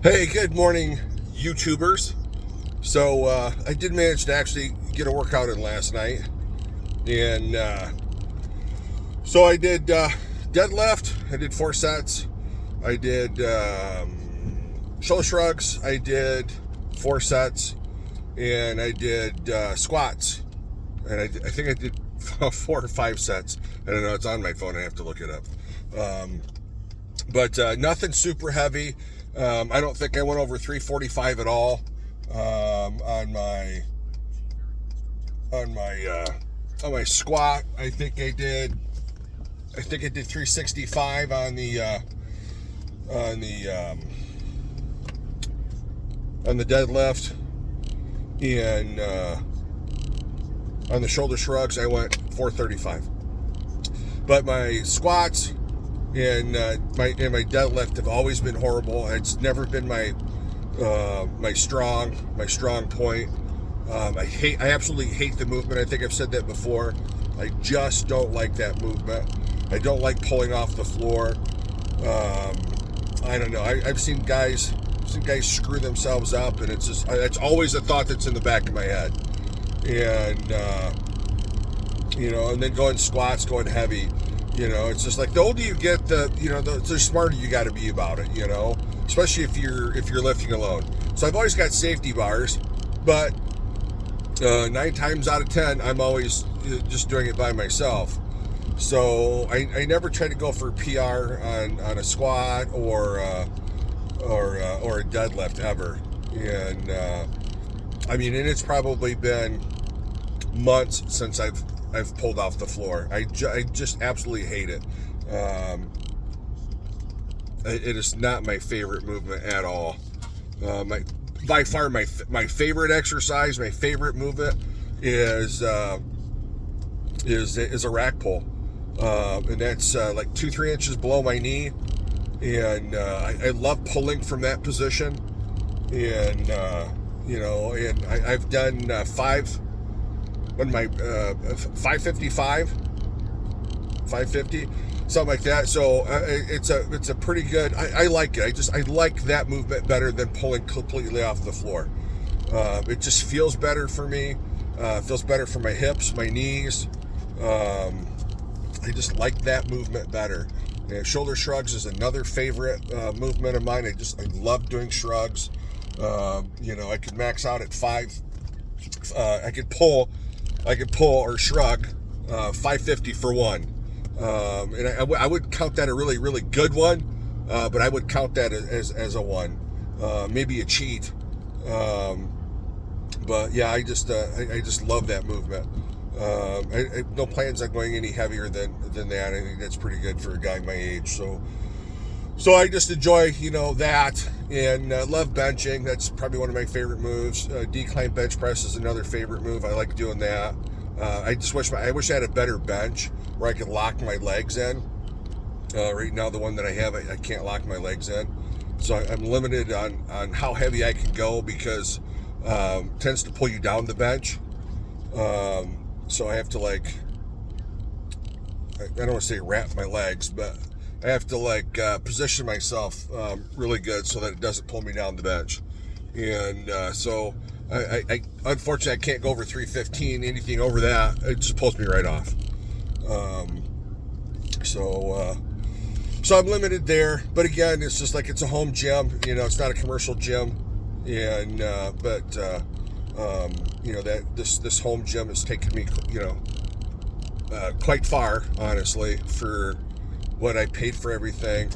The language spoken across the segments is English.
Hey, good morning, YouTubers. So I did manage to actually get a workout in last night, and so I did deadlift. I did 4 sets. I did shoulder shrugs. I did 4 sets, and I did squats. And I think I did 4 or 5 sets. I don't know. It's on my phone. I have to look it up. But nothing super heavy. I don't think I went over 345 at all on my squat. I think I did 365 on the deadlift, and on the shoulder shrugs I went 435. But my squats and my deadlift have always been horrible. It's never been my strong point. I absolutely hate the movement. I think I've said that before. I just don't like that movement. I don't like pulling off the floor. I don't know. I've seen guys screw themselves up, and it's always a thought that's in the back of my head. And and then going squats, going heavy. It's just like the older you get, the smarter you got to be about it. Especially if you're lifting alone. So I've always got safety bars, but 9 times out of 10, I'm always just doing it by myself. So I never try to go for PR on a squat or a deadlift ever. And and it's probably been months since I've pulled off the floor. I just absolutely hate it. It is not my favorite movement at all. By far my favorite exercise, my favorite movement is a rack pull, and that's like 2-3 inches below my knee, and I love pulling from that position, and and I've done 555, 550, something like that. So it's a pretty good. I like it. I like that movement better than pulling completely off the floor. It just feels better for me. Feels better for my hips, my knees. I just like that movement better. And shoulder shrugs is another favorite movement of mine. I love doing shrugs. I could max out at 5. I could pull or shrug 550 for one. And I would count that a really, really good one, but I would count that as a one. Maybe a cheat. But yeah, I just love that movement. I no plans on going any heavier than that. I think that's pretty good for a guy my age. So I just enjoy, that, and love benching. That's probably one of my favorite moves. Decline bench press is another favorite move. I like doing that. I wish I had a better bench where I could lock my legs in. Right now, the one that I have, I can't lock my legs in. So I'm limited on how heavy I can go because it tends to pull you down the bench. So I have to I don't want to say wrap my legs, but I have to position myself really good so that it doesn't pull me down the bench. And so I unfortunately I can't go over 315. Anything over that, it just pulls me right off. So I'm limited there. But again, it's just it's a home gym. It's not a commercial gym. And that this home gym has taken me quite far, honestly, for what I paid for everything,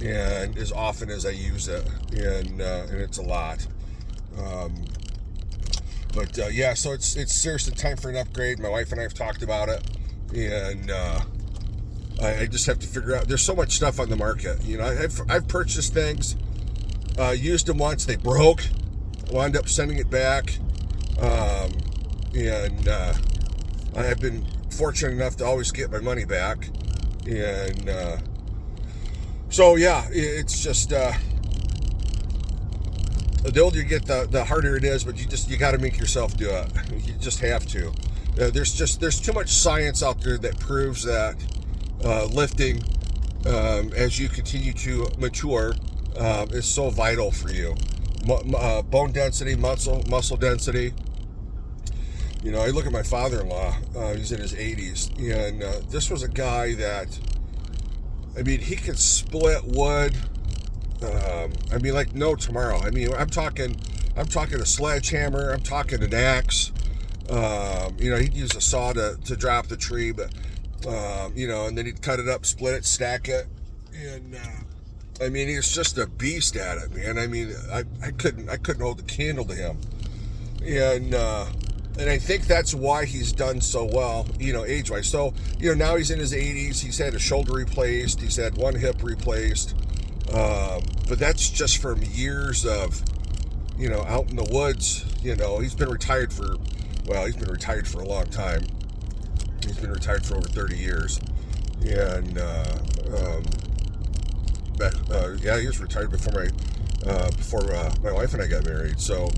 and as often as I use it, and it's a lot. So it's seriously time for an upgrade. My wife and I have talked about it, and I just have to figure out. There's so much stuff on the market. I've purchased things, used them once, they broke, wound up sending it back, and I've been fortunate enough to always get my money back. And it's just the older you get, the harder it is. But you got to make yourself do it. You just have to. There's too much science out there that proves that lifting, as you continue to mature, is so vital for you. Bone density, muscle density. You know, I look at my father-in-law. He's in his 80s, and this was a guy that, I mean, he could split wood. I mean, like no tomorrow. I mean, I'm talking a sledgehammer. I'm talking an axe. You know, he'd use a saw to drop the tree, but you know, and then he'd cut it up, split it, stack it, and I mean, he's just a beast at it, man. I mean, I couldn't hold the candle to him, and I think that's why he's done so well, you know, age-wise. So, you know, now he's in his 80s. He's had a shoulder replaced. He's had one hip replaced. But that's just from years of, you know, out in the woods. You know, he's been retired for a long time. He's been retired for over 30 years. And, yeah, he was retired before my wife and I got married. So,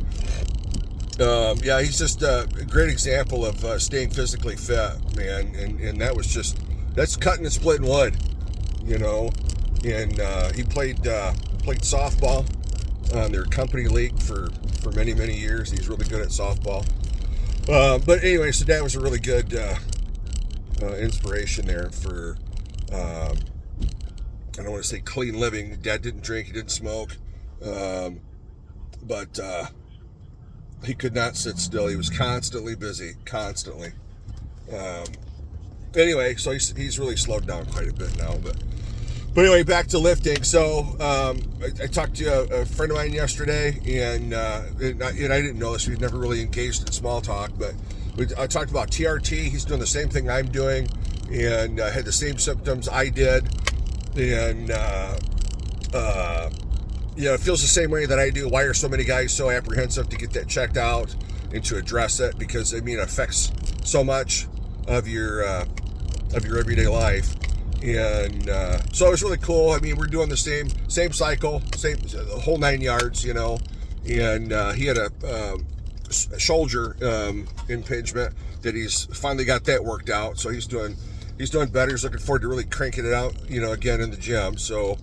yeah, he's just a great example of staying physically fit, man. And that's cutting and splitting wood, you know. And he played softball on their company league for many, many years. He's really good at softball. But anyway, so Dad was a really good inspiration there for, I don't want to say clean living. Dad didn't drink, he didn't smoke, but he could not sit still. He was constantly busy, constantly. Anyway, so he's really slowed down quite a bit now, but anyway, back to lifting. So I talked to a friend of mine yesterday, and I didn't know this. We've never really engaged in small talk, but I talked about TRT. He's doing the same thing I'm doing, and had the same symptoms I did, and you know, it feels the same way that I do. Why are so many guys so apprehensive to get that checked out and to address it? Because I mean, it affects so much of your everyday life. And so it was really cool. I mean, we're doing the same cycle, the whole 9 yards, you know. And he had a shoulder impingement that he's finally got that worked out. So he's doing better. He's looking forward to really cranking it out, you know, again in the gym. So,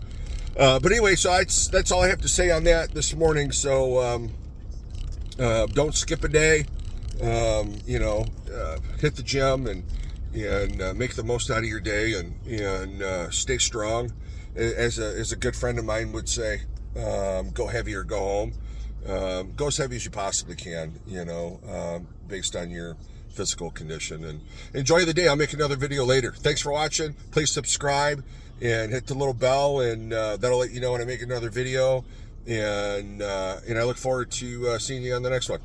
but anyway, so that's all I have to say on that this morning. So don't skip a day. You know, hit the gym and make the most out of your day and stay strong. As a good friend of mine would say, go heavy or go home. Go as heavy as you possibly can, you know, based on your physical condition. And enjoy the day. I'll make another video later. Thanks for watching. Please subscribe and hit the little bell, and that'll let you know when I make another video. And I look forward to seeing you on the next one.